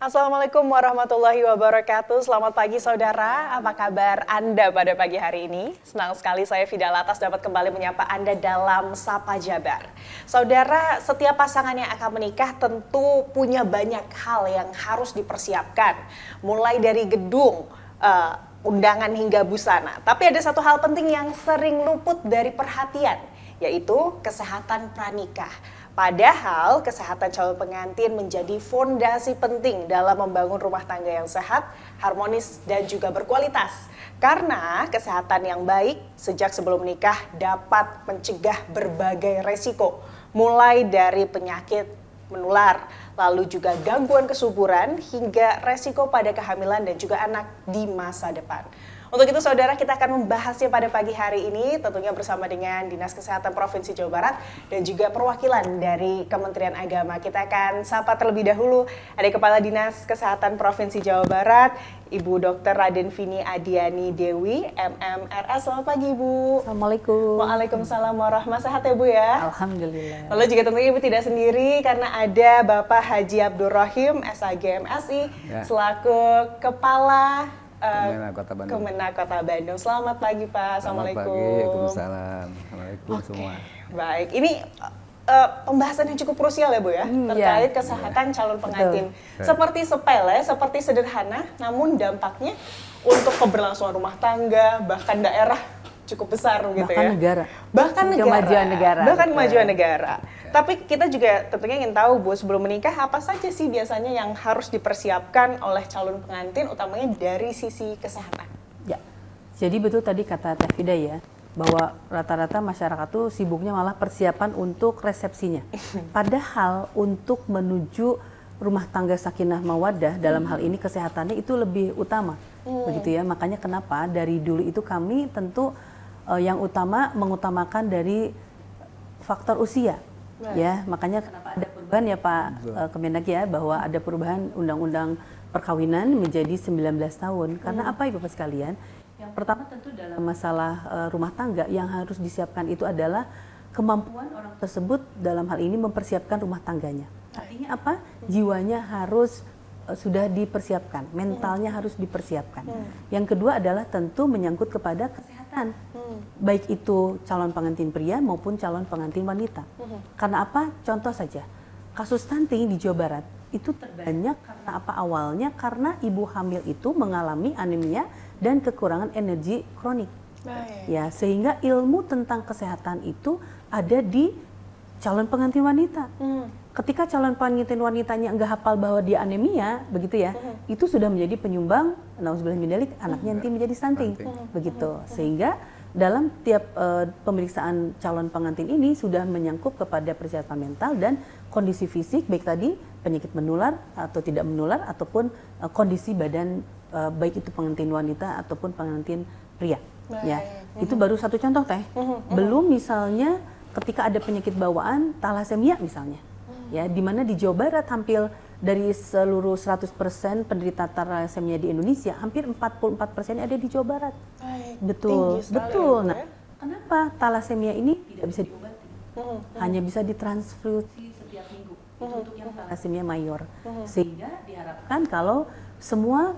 Assalamualaikum warahmatullahi wabarakatuh. Selamat pagi saudara, apa kabar Anda pada pagi hari ini? Senang sekali saya Fida Latas dapat kembali menyapa Anda dalam Sapa Jabar. Saudara, setiap pasangan yang akan menikah tentu punya banyak hal yang harus dipersiapkan. Mulai dari gedung, undangan hingga busana. Tapi ada satu hal penting yang sering luput dari perhatian, yaitu kesehatan pranikah. Padahal kesehatan calon pengantin menjadi fondasi penting dalam membangun rumah tangga yang sehat, harmonis, dan juga berkualitas. Karena kesehatan yang baik sejak sebelum menikah dapat mencegah berbagai resiko, mulai dari penyakit menular, lalu juga gangguan kesuburan, hingga resiko pada kehamilan dan juga anak di masa depan. Untuk itu saudara, kita akan membahasnya pada pagi hari ini tentunya bersama dengan Dinas Kesehatan Provinsi Jawa Barat dan juga perwakilan dari Kementerian Agama. Kita akan sapa terlebih dahulu ada Kepala Dinas Kesehatan Provinsi Jawa Barat, Ibu Dr. Raden Vini Adiani Dewi, MMRS. Selamat pagi Ibu. Assalamualaikum. Waalaikumsalam warahmatullahi wabarakatuh ya Bu ya. Alhamdulillah. Lalu juga tentunya Ibu tidak sendiri karena ada Bapak Haji Abdul Rahim, SAG MSI, selaku Kepala Kemenak Kota Bandung. Selamat pagi Pak. Selamat Assalamualaikum. pagi, Waalaikumsalam. Assalamualaikum semua. Baik, ini pembahasan yang cukup krusial ya Bu ya, terkait kesehatan calon pengantin. Seperti sepele, seperti sederhana, namun dampaknya untuk keberlangsungan rumah tangga, bahkan daerah cukup besar gitu bahkan ya. Negara. Bahkan negara. Kemajuan negara. Bahkan kemajuan negara. Tapi kita juga tentunya ingin tahu Bu, sebelum menikah apa saja sih biasanya yang harus dipersiapkan oleh calon pengantin, utamanya dari sisi kesehatan? Ya, jadi betul tadi kata Teh Fida ya, bahwa rata-rata masyarakat tuh sibuknya malah persiapan untuk resepsinya. Padahal untuk menuju rumah tangga sakinah mawaddah, dalam hal ini kesehatannya itu lebih utama. Begitu ya, makanya kenapa dari dulu itu kami tentu yang utama mengutamakan dari faktor usia. Ya, makanya kenapa ada perubahan ya Pak Kemenak ya, bahwa ada perubahan undang-undang perkawinan menjadi 19 tahun. Karena apa Ibu Bapak sekalian? Yang pertama tentu dalam masalah rumah tangga yang harus disiapkan itu adalah kemampuan orang tersebut dalam hal ini mempersiapkan rumah tangganya. Artinya apa? Jiwanya harus sudah dipersiapkan, mentalnya harus dipersiapkan. Yang kedua adalah tentu menyangkut kepada kesehatan, baik itu calon pengantin pria maupun calon pengantin wanita. Karena apa? Contoh saja, kasus stunting di Jawa Barat itu terbanyak karena apa awalnya? Karena ibu hamil itu mengalami anemia dan kekurangan energi kronik. Ya, sehingga ilmu tentang kesehatan itu ada di calon pengantin wanita. Ketika calon pengantin wanitanya nggak hafal bahwa dia anemia, begitu ya, itu sudah menjadi penyumbang, nauzubillah min dzalik, anaknya nanti menjadi stunting, begitu. Sehingga dalam tiap pemeriksaan calon pengantin ini sudah menyangkut kepada persiapan mental dan kondisi fisik, baik tadi penyakit menular atau tidak menular, ataupun kondisi badan, baik itu pengantin wanita ataupun pengantin pria. Ya, itu baru satu contoh Teh. Belum misalnya ketika ada penyakit bawaan, thalassemia misalnya. Ya, di mana di Jawa Barat hampir dari seluruh 100% penderita thalassemia di Indonesia, hampir 44% ada di Jawa Barat. Betul, betul. Nah, kenapa thalassemia ini tidak bisa diobati? Hanya bisa ditransfusi setiap minggu. Itu untuk yang thalassemia mayor. Sehingga diharapkan kalau semua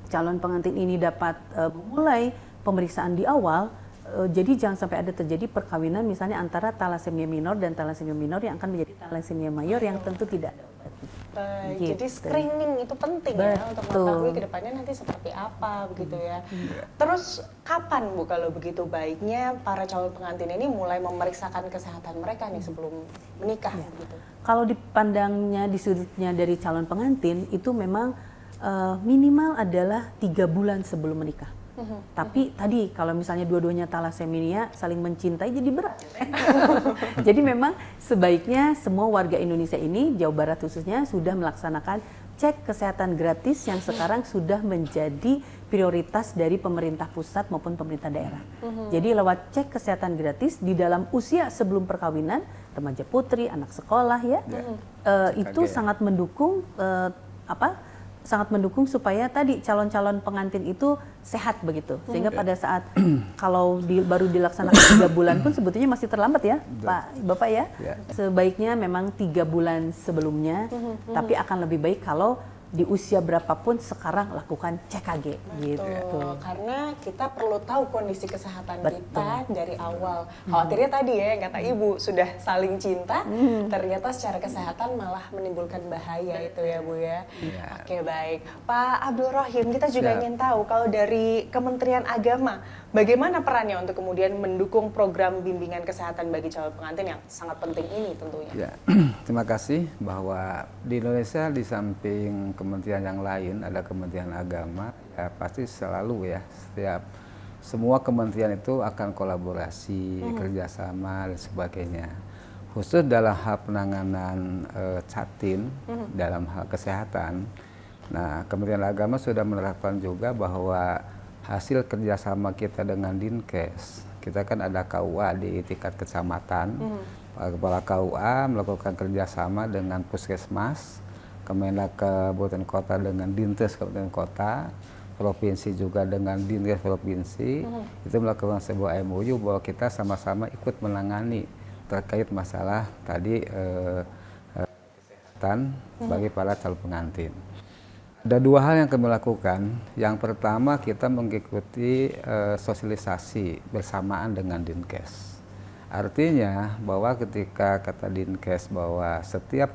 calon pengantin ini dapat memulai pemeriksaan di awal, jadi jangan sampai ada terjadi perkawinan misalnya antara thalassemia minor dan thalassemia minor yang akan menjadi thalassemia mayor yang tentu tidak ada obatnya. Gitu. Jadi screening itu penting ya untuk mengetahui kedepannya nanti seperti apa begitu ya. Terus kapan Bu kalau begitu baiknya para calon pengantin ini mulai memeriksakan kesehatan mereka nih sebelum menikah gitu? Kalau dipandangnya di sudutnya dari calon pengantin itu memang minimal adalah 3 bulan sebelum menikah. Tapi tadi kalau misalnya dua-duanya thalassemia saling mencintai jadi berat. Jadi memang sebaiknya semua warga Indonesia ini, Jawa Barat khususnya, sudah melaksanakan cek kesehatan gratis yang sekarang sudah menjadi prioritas dari pemerintah pusat maupun pemerintah daerah. Jadi lewat cek kesehatan gratis di dalam usia sebelum perkawinan, remaja putri, anak sekolah ya, itu sangat mendukung sangat mendukung supaya tadi calon-calon pengantin itu sehat begitu. Sehingga pada saat kalau baru dilaksanakan 3 bulan pun sebetulnya masih terlambat ya Pak, Bapak ya. Sebaiknya memang 3 bulan sebelumnya, tapi akan lebih baik kalau di usia berapapun sekarang lakukan CKG gitu. Betul, karena kita perlu tahu kondisi kesehatan Betul. kita dari awal. Khawatirnya tadi ya, yang kata Ibu, sudah saling cinta, ternyata secara kesehatan malah menimbulkan bahaya itu ya Bu ya. Iya. Oke baik, Pak Abdul Rohim, kita juga Siap. ingin tahu kalau dari Kementerian Agama, bagaimana perannya untuk kemudian mendukung program bimbingan kesehatan bagi calon pengantin yang sangat penting ini tentunya. Ya, terima kasih bahwa di Indonesia di samping kementerian yang lain ada Kementerian Agama, ya pasti selalu ya semua kementerian itu akan kolaborasi, kerjasama dan sebagainya. Khusus dalam hal penanganan catin dalam hal kesehatan. Nah, Kementerian Agama sudah menerapkan juga bahwa hasil kerjasama kita dengan Dinkes, kita kan ada KUA di tingkat kecamatan, Kepala KUA melakukan kerjasama dengan Puskesmas, Kemenak Kabupaten Kota dengan Dinkes Kabupaten Kota, Provinsi juga dengan Dinkes Provinsi, itu melakukan sebuah MOU bahwa kita sama-sama ikut menangani terkait masalah tadi kesehatan bagi para calon pengantin. Ada dua hal yang kami lakukan. Yang pertama kita mengikuti sosialisasi bersamaan dengan Dinkes. Artinya bahwa ketika kata Dinkes bahwa setiap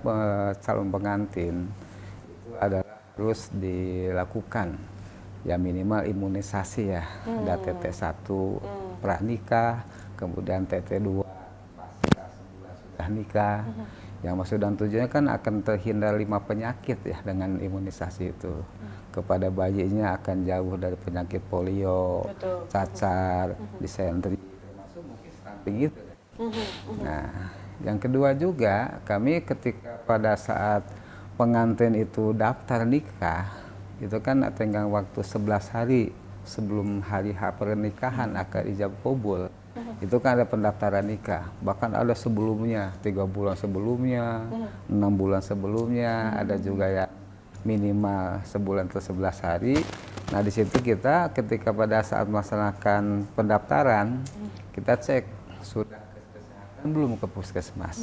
calon pengantin itu adalah harus dilakukan ya minimal imunisasi ya. Ada TT1 pranikah, kemudian TT2 pasca sebulan sudah nikah. Yang maksud dan tujuannya kan akan terhindar 5 penyakit ya dengan imunisasi itu. Kepada bayinya akan jauh dari penyakit polio, Betul. cacar, disenteri, termasuk mungkin stunting itu. Nah, yang kedua juga kami ketika pada saat pengantin itu daftar nikah, itu kan tenggang waktu 11 hari sebelum hari H pernikahan akad ijab kabul. Itu kan ada pendaftaran nikah, bahkan ada sebelumnya 3 bulan sebelumnya, 6 bulan sebelumnya, ada juga yang minimal sebulan atau 11 hari. Nah di situ kita ketika pada saat melaksanakan pendaftaran kita cek sudah ke kesehatan belum ke puskesmas.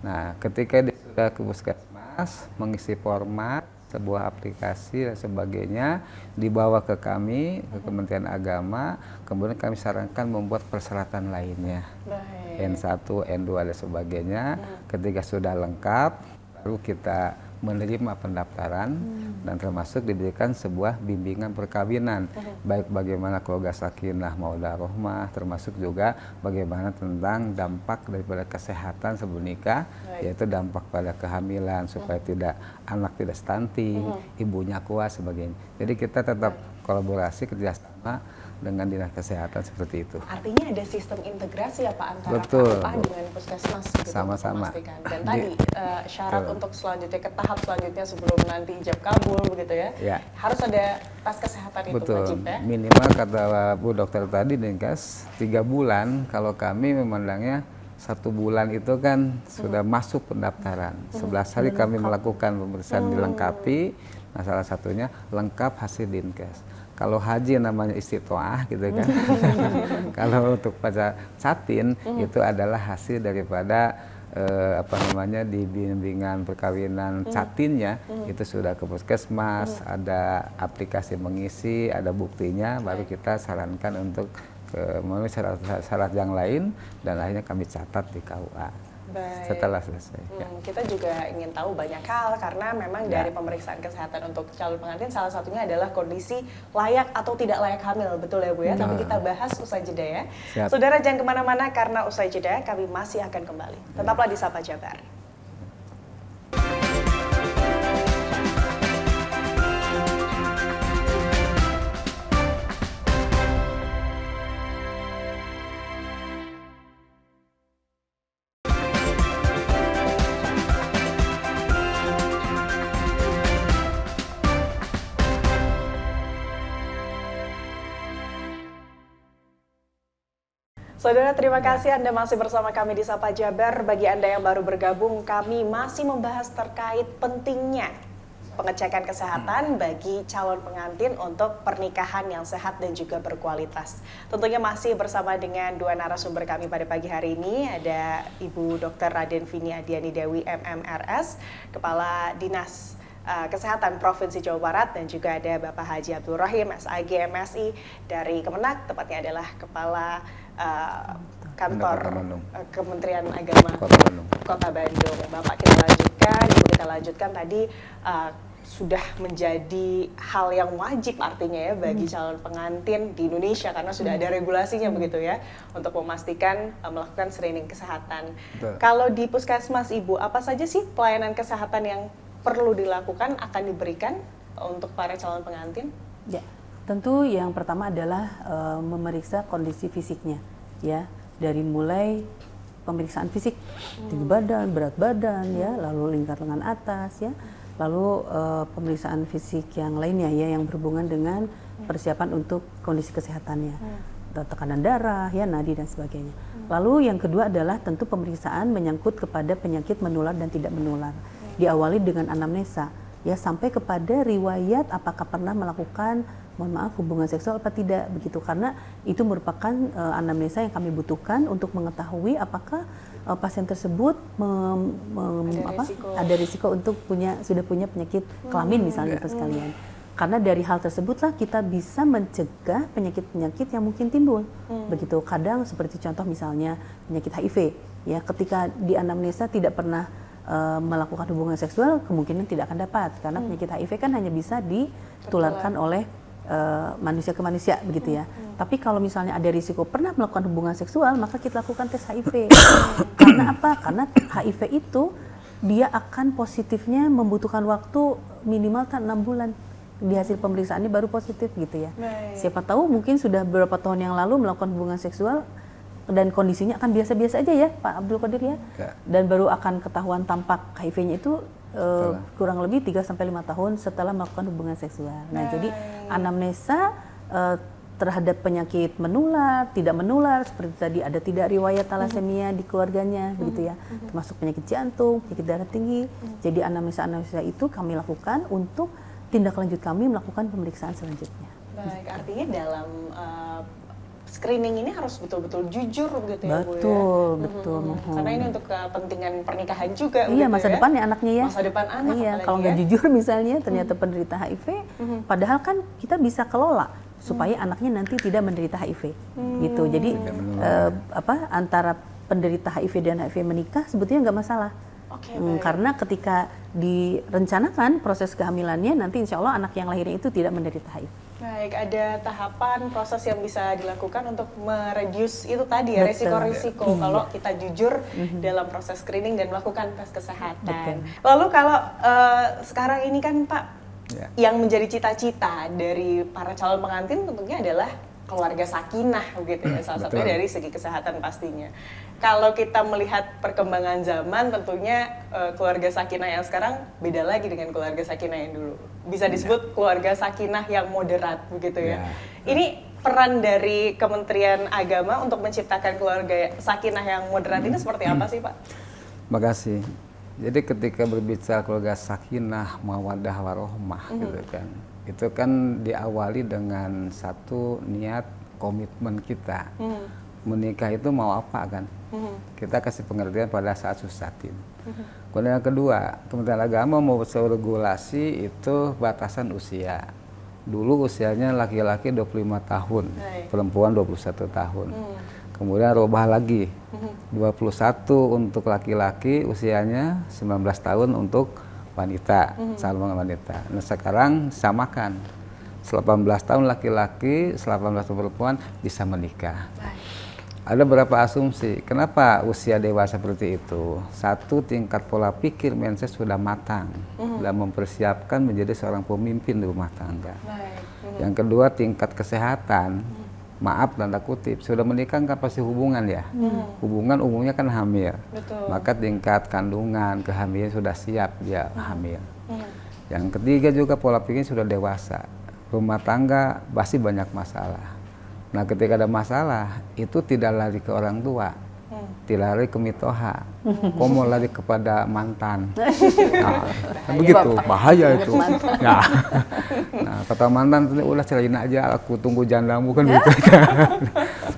Nah ketika dia sudah ke puskesmas mengisi format sebuah aplikasi dan sebagainya dibawa ke kami ke Kementerian Agama, kemudian kami sarankan membuat persyaratan lainnya. Baik. N1, N2 dan sebagainya. Ketika sudah lengkap baru kita menerima pendaftaran dan termasuk diberikan sebuah bimbingan perkawinan, baik bagaimana keluarga sakinah mawaddah rahmah, termasuk juga bagaimana tentang dampak daripada kesehatan sebelum nikah, yaitu dampak pada kehamilan supaya anak tidak stunting, ibunya kuat sebagainya. Jadi kita tetap kolaborasi kerjasama dengan dinas kesehatan seperti itu. Artinya ada sistem integrasi ya Pak antara Betul. KUA dengan puskesmas gitu, Sama-sama. untuk memastikan. Dan tadi syarat Betul. untuk selanjutnya ke tahap selanjutnya sebelum nanti ijab kabul begitu ya, Ya. harus ada tes kesehatan itu Betul, wajib ya. minimal kata Bu Dokter tadi Dinkes 3 bulan, kalau kami memandangnya 1 bulan itu kan sudah masuk pendaftaran. 11 hari kami melakukan pemeriksaan dilengkapi, nah salah satunya lengkap hasil Dinkes. Kalau haji namanya istiqtoah gitu kan. Kalau untuk pada catin itu adalah hasil daripada di bimbingan perkawinan catinnya itu sudah ke puskesmas, ada aplikasi mengisi, ada buktinya, baru kita sarankan untuk memenuhi syarat yang lain dan akhirnya kami catat di KUA. Baik. Setelah selesai. Ya. Kita juga ingin tahu banyak hal karena memang dari pemeriksaan kesehatan untuk calon pengantin salah satunya adalah kondisi layak atau tidak layak hamil, betul ya Bu ya? Tapi kita bahas usai jeda ya. Siap. Saudara jangan kemana-mana karena usai jeda kami masih akan kembali. Tetaplah di Sapa Jabar. Saudara, terima kasih Anda masih bersama kami di Sapa Jabar. Bagi Anda yang baru bergabung, kami masih membahas terkait pentingnya pengecekan kesehatan bagi calon pengantin untuk pernikahan yang sehat dan juga berkualitas. Tentunya masih bersama dengan dua narasumber kami pada pagi hari ini. Ada Ibu Dr. Raden Vini Adiani Dewi MMRS, Kepala Dinas Kesehatan Provinsi Jawa Barat, dan juga ada Bapak Haji Abdul Rahim, SAG MSI dari Kemenak, tepatnya adalah Kepala Kantor Kementerian Agama Kota Bandung. Bapak, kita lanjutkan, Ibu, kita lanjutkan tadi sudah menjadi hal yang wajib artinya ya bagi calon pengantin di Indonesia, karena sudah ada regulasinya begitu ya, untuk memastikan melakukan screening kesehatan. Kalau di Puskesmas, Ibu, apa saja sih pelayanan kesehatan yang perlu dilakukan, akan diberikan untuk para calon pengantin? Ya, tentu yang pertama adalah memeriksa kondisi fisiknya, ya, dari mulai pemeriksaan fisik, tinggi badan, berat badan, ya, lalu lingkar lengan atas, ya, lalu pemeriksaan fisik yang lainnya, ya, yang berhubungan dengan persiapan untuk kondisi kesehatannya, tekanan darah, ya, nadi dan sebagainya. Lalu yang kedua adalah tentu pemeriksaan menyangkut kepada penyakit menular dan tidak menular. Diawali dengan anamnesa, ya, sampai kepada riwayat apakah pernah melakukan, mohon maaf, hubungan seksual apa tidak, begitu, karena itu merupakan anamnesa yang kami butuhkan untuk mengetahui apakah pasien tersebut ada risiko untuk sudah punya penyakit kelamin misalnya itu sekalian. Karena dari hal tersebutlah kita bisa mencegah penyakit-penyakit yang mungkin timbul, begitu. Kadang seperti contoh misalnya penyakit HIV, ya, ketika di anamnesa tidak pernah melakukan hubungan seksual, kemungkinan tidak akan dapat, karena penyakit HIV kan hanya bisa ditularkan oleh manusia ke manusia, begitu ya. Tapi kalau misalnya ada risiko pernah melakukan hubungan seksual, maka kita lakukan tes HIV. Karena apa? Karena HIV itu dia akan positifnya membutuhkan waktu minimal 6 bulan. Di hasil pemeriksaannya baru positif, gitu ya. Siapa tahu mungkin sudah beberapa tahun yang lalu melakukan hubungan seksual dan kondisinya akan biasa-biasa aja ya, Pak Abdul Qadir, ya. Dan baru akan ketahuan tampak HIV-nya itu kurang lebih 3-5 tahun setelah melakukan hubungan seksual. Nah, jadi anamnesa terhadap penyakit menular, tidak menular, seperti tadi ada tidak riwayat talasemia di keluarganya, begitu ya, termasuk penyakit jantung, penyakit darah tinggi. Jadi anamnesa itu kami lakukan untuk tindak lanjut kami melakukan pemeriksaan selanjutnya. Baik, artinya dalam screening ini harus betul-betul jujur gitu ya, Bu, ya? Betul. Karena ini untuk kepentingan pernikahan juga. Iya, masa depannya anaknya ya. Masa depan anak. Iya, kalau nggak jujur misalnya ternyata penderita HIV, padahal kan kita bisa kelola supaya anaknya nanti tidak menderita HIV, gitu. Jadi antara penderita HIV dan HIV menikah sebetulnya nggak masalah. Karena ketika direncanakan proses kehamilannya, nanti insya Allah anak yang lahirnya itu tidak menderita HIV. Baik, ada tahapan proses yang bisa dilakukan untuk mereduce itu tadi ya, resiko-resiko kalau kita jujur dalam proses screening dan melakukan tes kesehatan. Lalu kalau sekarang ini kan Pak, yang menjadi cita-cita dari para calon pengantin tentunya adalah keluarga sakinah, begitu ya, salah satunya dari segi kesehatan pastinya. Kalau kita melihat perkembangan zaman, tentunya keluarga sakinah yang sekarang beda lagi dengan keluarga sakinah yang dulu. Bisa disebut keluarga sakinah yang moderat, begitu ya. Ini peran dari Kementerian Agama untuk menciptakan keluarga sakinah yang moderat ini seperti apa sih, Pak? Makasih. Jadi ketika berbicara keluarga sakinah, mawaddah warohmah, gitu kan, itu kan diawali dengan satu niat komitmen kita. Menikah itu mau apa kan? Kita kasih pengertian pada saat susatin. Kemudian yang kedua, Kementerian Agama mau regulasi itu batasan usia. Dulu usianya laki-laki 25 tahun, perempuan 21 tahun. Kemudian rubah lagi, 21 untuk laki-laki, usianya 19 tahun untuk wanita, calon wanita. Nah sekarang samakan, 18 tahun laki-laki, 18 tahun perempuan bisa menikah. Ada beberapa asumsi, kenapa usia dewasa seperti itu? Satu, tingkat pola pikir mindset sudah matang, dan mempersiapkan menjadi seorang pemimpin di rumah tangga. Yang kedua, tingkat kesehatan, maaf tanda kutip, sudah menikah kan pasti hubungan ya. Hubungan umumnya kan hamil. Maka tingkat kandungan, kehamilan sudah siap dia hamil. Yang ketiga juga pola pikir sudah dewasa. Rumah tangga pasti banyak masalah. Nah ketika ada masalah, itu tidak lari ke orang tua, tidak lari ke mitoha, komo lari kepada mantan. Nah, begitu, bahaya itu. Nah, kata mantan, udah cerain aja, aku tunggu jandamu kan gitu.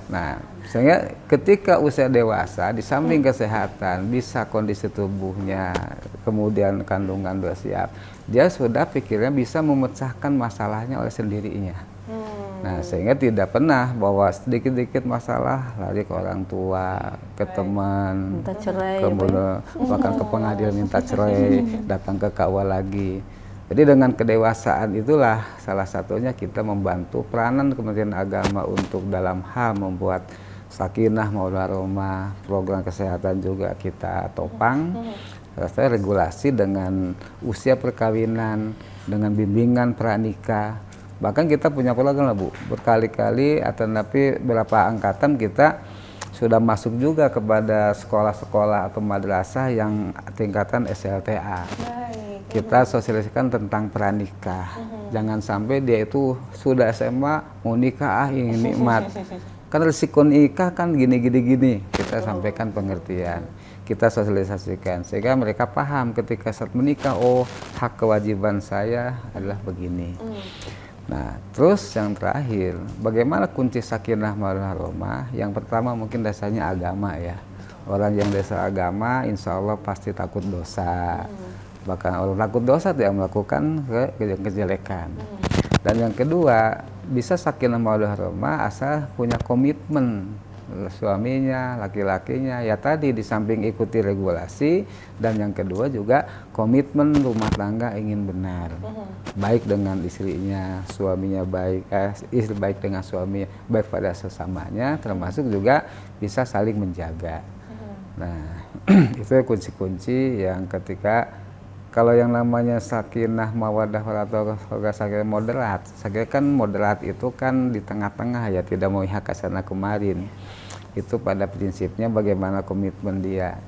Nah, sehingga ketika usia dewasa, di samping kesehatan, bisa kondisi tubuhnya, kemudian kandungan sudah siap, dia sudah pikirnya bisa memecahkan masalahnya oleh sendirinya. Nah, sehingga tidak pernah bawa sedikit-sedikit masalah lari ke orang tua, ke teman, Minta cerai, kemudian bahkan ke pengadilan minta cerai, datang ke KUA lagi. Jadi dengan kedewasaan itulah salah satunya kita membantu peranan Kementerian Agama untuk dalam hal membuat sakinah mawaddah warahmah, program kesehatan juga kita topang. Saya regulasi dengan usia perkawinan, dengan bimbingan pranikah. Bahkan kita punya program lah Bu, berkali-kali atau tapi beberapa angkatan kita sudah masuk juga kepada sekolah-sekolah atau madrasah yang tingkatan SLTA. Kita sosialisasikan tentang pranikah. Jangan sampai dia itu sudah SMA mau nikah ingin nikmat. Kan risiko nikah kan gini. Kita sampaikan pengertian. Kita sosialisasikan sehingga mereka paham ketika saat menikah, oh hak kewajiban saya adalah begini. Nah, terus yang terakhir, bagaimana kunci sakinah mawaddah warahmah? Yang pertama mungkin dasarnya agama ya. Orang yang dasar agama, insya Allah pasti takut dosa. Bahkan orang takut dosa tidak melakukan kejelekan. Dan yang kedua, bisa sakinah mawaddah warahmah asal punya komitmen suaminya, laki-lakinya, ya tadi di samping ikuti regulasi, dan yang kedua juga komitmen rumah tangga ingin benar, baik dengan istrinya, suaminya baik, istri baik dengan suami, baik pada sesamanya, termasuk juga bisa saling menjaga. Nah, itu kunci-kunci yang ketika kalau yang namanya sakinah mawaddah warahmah sakinah moderat, saya kan moderat itu kan di tengah-tengah ya, tidak mau memihak ke sana kemarin. Itu pada prinsipnya bagaimana komitmen dia.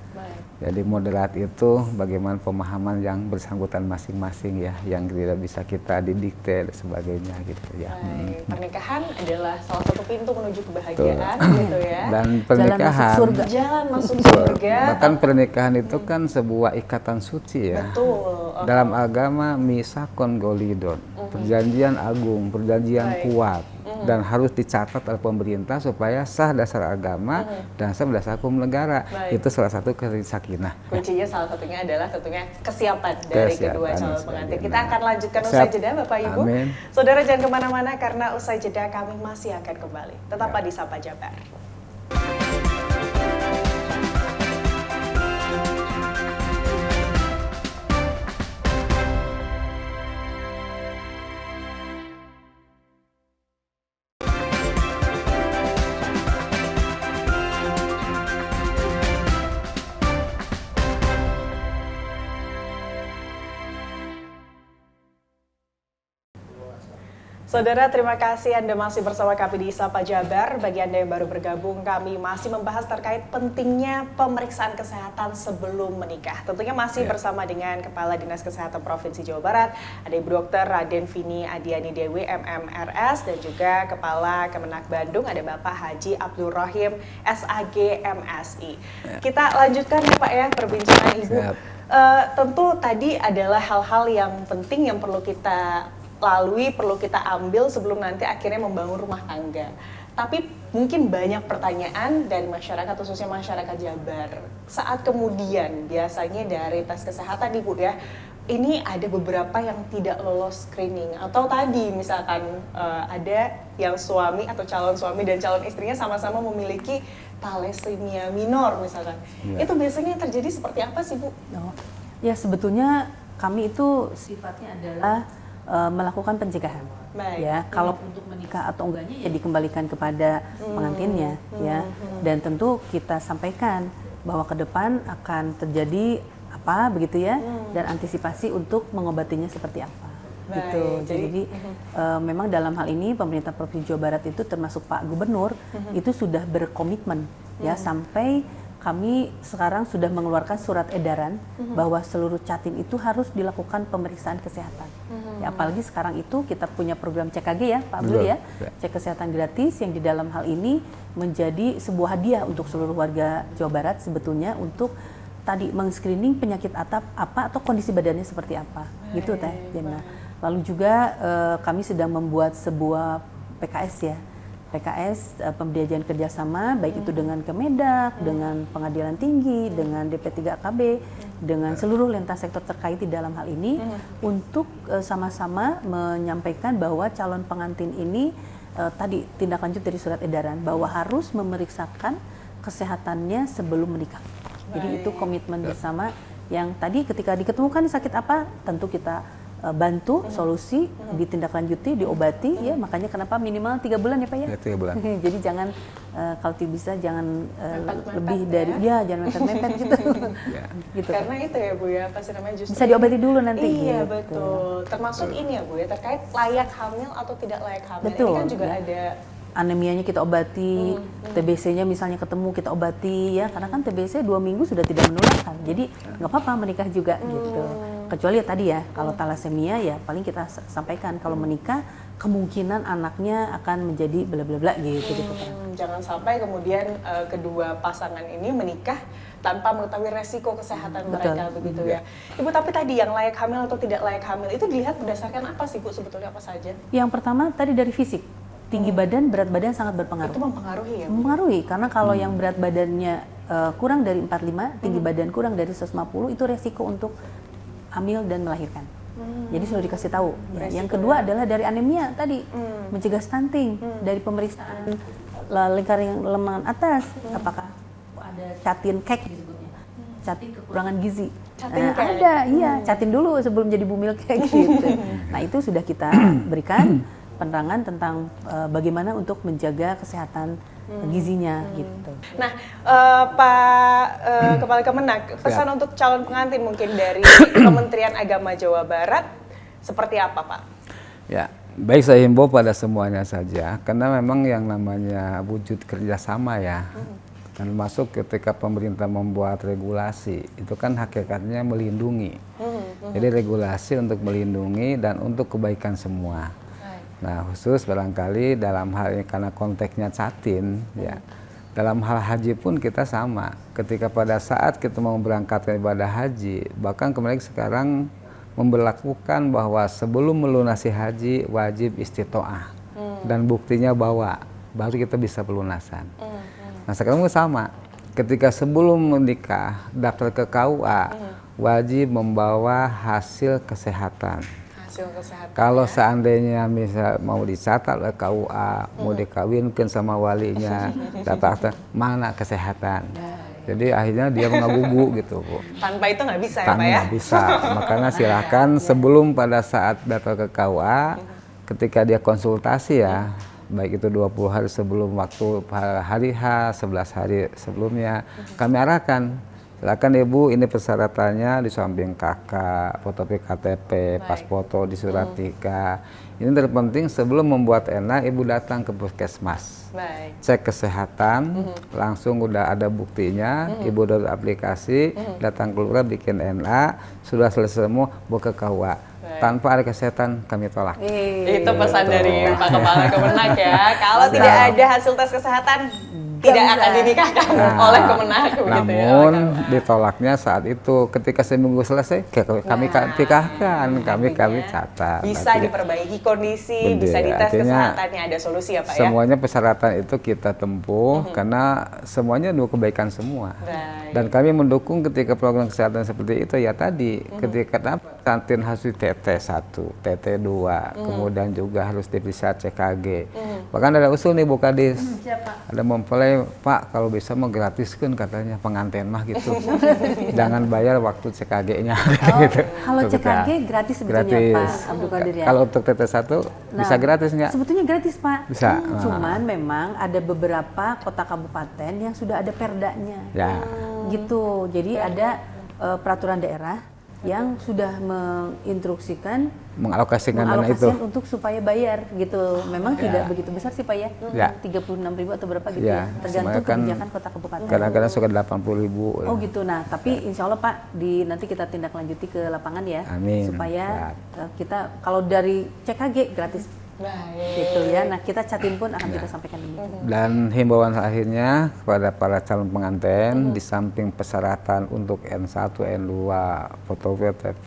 Jadi moderat itu bagaimana pemahaman yang bersangkutan masing-masing ya, yang tidak bisa kita didikte dan sebagainya gitu ya. Pernikahan adalah salah satu pintu menuju kebahagiaan gitu ya. Dan pernikahan jalan masuk surga. Bahkan pernikahan itu kan sebuah ikatan suci ya. Betul. Dalam agama misakon golidon, perjanjian agung, perjanjian kuat. Dan harus dicatat oleh pemerintah supaya sah dasar agama dan sah dasar hukum negara. Itu salah satu sakinah. Kuncinya salah satunya adalah tentunya kesiapan dari kedua calon pengantin. Kita akan lanjutkan usai jeda Bapak Ibu. Amin. Saudara jangan kemana-mana karena usai jeda kami masih akan kembali. Tetaplah di Sapa Jabar. Saudara, terima kasih Anda masih bersama kami di Sapa Jabar. Bagi Anda yang baru bergabung, kami masih membahas terkait pentingnya pemeriksaan kesehatan sebelum menikah. Tentunya masih bersama dengan Kepala Dinas Kesehatan Provinsi Jawa Barat, ada Ibu Dr. Raden Vini Adiani Dewi, MMRS, dan juga Kepala Kemenak Bandung, ada Bapak Haji Abdul Rohim, SAG MSI. Kita lanjutkan ya Pak ya, perbincangan Ibu. Tentu tadi adalah hal-hal yang penting yang perlu kita lalui, perlu kita ambil sebelum nanti akhirnya membangun rumah tangga. Tapi mungkin banyak pertanyaan dari masyarakat, khususnya masyarakat Jabar. Saat kemudian biasanya dari tes kesehatan Ibu ya, ini ada beberapa yang tidak lolos screening. Atau tadi misalkan ada yang suami atau calon suami dan calon istrinya sama-sama memiliki thalassemia minor misalkan. Itu biasanya terjadi seperti apa sih Bu? Ya sebetulnya kami itu sifatnya adalah melakukan pencegahan. Ya, kalau untuk menikah atau enggaknya ya dikembalikan kepada pengantinnya ya. Dan tentu kita sampaikan bahwa ke depan akan terjadi apa begitu ya, dan antisipasi untuk mengobatinya seperti apa. Gitu. Jadi memang dalam hal ini pemerintah Provinsi Jawa Barat itu termasuk Pak Gubernur itu sudah berkomitmen ya, sampai kami sekarang sudah mengeluarkan surat edaran bahwa seluruh Catim itu harus dilakukan pemeriksaan kesehatan. Ya, apalagi sekarang itu kita punya program CKG ya Pak Abdul ya, cek kesehatan gratis yang di dalam hal ini menjadi sebuah hadiah untuk seluruh warga Jawa Barat sebetulnya untuk tadi meng-screening penyakit atap apa atau kondisi badannya seperti apa. Gitu Teh Jana. Lalu juga kami sedang membuat sebuah PKS ya, PKS pemberdayaan kerjasama, baik itu dengan Kemendak, dengan Pengadilan Tinggi, dengan DP3KB, dengan seluruh lintas sektor terkait di dalam hal ini, untuk sama-sama menyampaikan bahwa calon pengantin ini tadi tindak lanjut dari surat edaran bahwa harus memeriksakan kesehatannya sebelum menikah. Jadi itu komitmen bersama yang tadi ketika diketemukan sakit apa, tentu kita bantu solusi, ditindaklanjuti, diobati, ya makanya kenapa minimal 3 bulan ya Pak ya? 3 bulan. Jadi jangan kalau bisa jangan lebih dari jangan mepet-mepet gitu. Gitu. Karena itu ya Bu ya, apa sih namanya, justru bisa diobati dulu nanti. Iya gitu. betul. Termasuk ini ya Bu ya, terkait layak hamil atau tidak layak hamil. Betul, Ini kan juga ya. ada Anemianya kita obati, TBC-nya misalnya ketemu kita obati ya, karena kan TBC 2 minggu sudah tidak menularkan, jadi nggak apa-apa menikah juga gitu. Kecuali ya tadi ya, kalau talasemia ya paling kita sampaikan kalau menikah kemungkinan anaknya akan menjadi bla bla bla gitu. Jangan sampai kemudian kedua pasangan ini menikah tanpa mengetahui resiko kesehatan mereka begitu ya. Ibu, tapi tadi yang layak hamil atau tidak layak hamil itu dilihat berdasarkan apa sih Bu, sebetulnya apa saja? Yang pertama tadi dari fisik. Tinggi badan, berat badan sangat berpengaruh. Itu mempengaruhi ya? Mempengaruhi, karena kalau yang berat badannya kurang dari 45, tinggi badan kurang dari 150, itu resiko untuk hamil dan melahirkan. Jadi sudah dikasih tahu. Ya. Yang kedua adalah dari anemia tadi, mencegah stunting, dari pemeriksaan lingkaran lengan atas, apakah ada catin kek disebutnya, catin kekurangan gizi. Ada, iya, catin dulu sebelum jadi bumil kek gitu. Nah itu sudah kita berikan penerangan tentang bagaimana untuk menjaga kesehatan gizinya gitu. Nah, Pak Kepala Kemenak, pesan untuk calon pengantin mungkin dari Kementerian Agama Jawa Barat seperti apa Pak? Ya, baik, saya himbau pada semuanya saja, karena memang yang namanya wujud kerjasama ya, termasuk ketika pemerintah membuat regulasi, itu kan hakikatnya melindungi. Jadi regulasi untuk melindungi dan untuk kebaikan semua. Nah, khusus barangkali dalam hal ini karena konteksnya catin, ya. Dalam hal haji pun kita sama. Ketika pada saat kita mau berangkat ke ibadah haji, bahkan kembali sekarang memberlakukan bahwa sebelum melunasi haji wajib istitoah dan buktinya bawa, baru kita bisa pelunasan. Nah, sekarang sama. Ketika sebelum menikah daftar ke KUA, wajib membawa hasil kesehatan. Kalau seandainya misal mau dicatat oleh KUA, mau dikawinkan sama walinya, data mana kesehatan. Jadi akhirnya dia mengagugu gitu Bu. Tanpa itu nggak bisa Tanpa ya Pak ya? nggak bisa. Makanya silakan sebelum pada saat datang ke KUA, ketika dia konsultasi ya, baik itu 20 hari sebelum waktu hari H, 11 hari sebelumnya, kami arahkan. Silakan Ibu, ini persyaratannya di samping kakak, foto KTP, pas foto di surat nikah. Ini terpenting sebelum membuat ENA, Ibu datang ke puskesmas. Cek kesehatan, langsung udah ada buktinya, Ibu udah aplikasi, datang keluar bikin ENA, sudah selesai semua, buka KUA. Tanpa ada kesehatan kami tolak. Itu pesan dari Pak Kepala Kemenak ya. Kalau tidak ada hasil tes kesehatan, tidak akan dinikahkan oleh Kemenak. Namun ditolaknya saat itu ketika seminggu selesai kami nikahkan, kami catat. Bisa diperbaiki kondisi, bisa dites kesehatannya, ada solusi ya Pak ya? Semuanya persyaratan itu kita tempuh karena semuanya untuk kebaikan semua. Dan kami mendukung ketika program kesehatan seperti itu ya tadi, ketika kantin harus TT1, TT2, kemudian juga harus diperiksa CKG. Bahkan ada usul nih Bu Kadis, ada mempelai Pak kalau bisa mau gratiskan katanya pengantin mah gitu. Jangan bayar waktu CKG-nya. Gitu. Kalau CKG gratis sebetulnya Pak Abdul Qadir ya? Kalau untuk TT1 bisa gratis nggak? Sebetulnya gratis Pak. Bisa. Cuman memang ada beberapa kota kabupaten yang sudah ada perdanya. Ya. Gitu. Jadi ada peraturan daerah yang sudah menginstruksikan mengalokasikan dana itu untuk supaya bayar gitu. Memang tidak begitu besar sih Pak ya, 36.000 atau berapa gitu ya, tergantung kebijakan kota kabupaten. Kadang-kadang suka 80.000. Oh gitu. Nah tapi insya Allah Pak nanti kita tindak lanjuti ke lapangan ya. Amin. Supaya kita kalau dari CKG gratis. Gitu ya. Nah kita catin pun akan kita sampaikan ini. Dan himbauan akhirnya kepada para calon pengantin di samping persyaratan untuk N1, N2, foto KTP,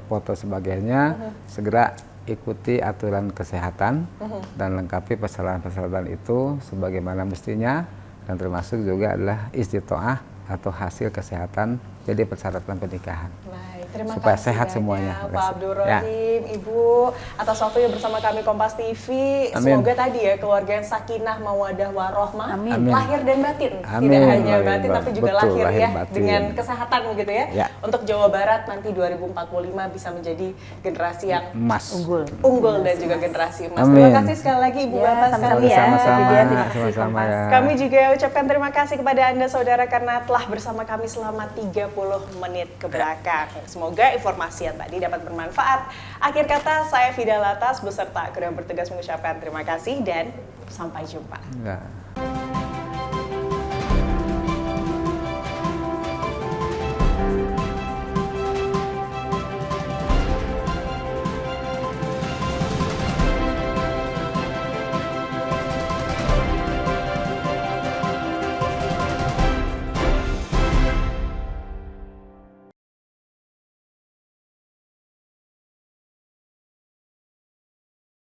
foto sebagainya, segera ikuti aturan kesehatan dan lengkapi persyaratan-persyaratan itu sebagaimana mestinya, dan termasuk juga adalah istitoah atau hasil kesehatan jadi persyaratan pernikahan. Baik, terima Supaya kasih sehat banyak, semuanya. Pak Abdul Rahim, Ibu, atas waktunya bersama kami Kompas TV. Amin. Semoga tadi ya keluarga yang sakinah, mawadah, warohmah, Amin. lahir dan batin. Amin. Tidak hanya Lahir batin tapi juga betul, lahir lahir ya batin. dengan kesehatan begitu ya. Ya. Untuk Jawa Barat nanti 2045 bisa menjadi generasi yang Emas. unggul dan juga generasi emas. Amin. Terima kasih sekali lagi Ibu Ya, Bapak sama-sama sekalian. ya. Sama-sama, Terima kasih, sama-sama Kompas. ya. Kami juga ucapkan terima kasih kepada Anda saudara karena telah bersama kami selama 30 menit ke belakang. Semoga informasi yang tadi dapat bermanfaat. Akhir kata, saya Fida Latas beserta kru yang bertugas mengucapkan terima kasih dan sampai jumpa. Ya.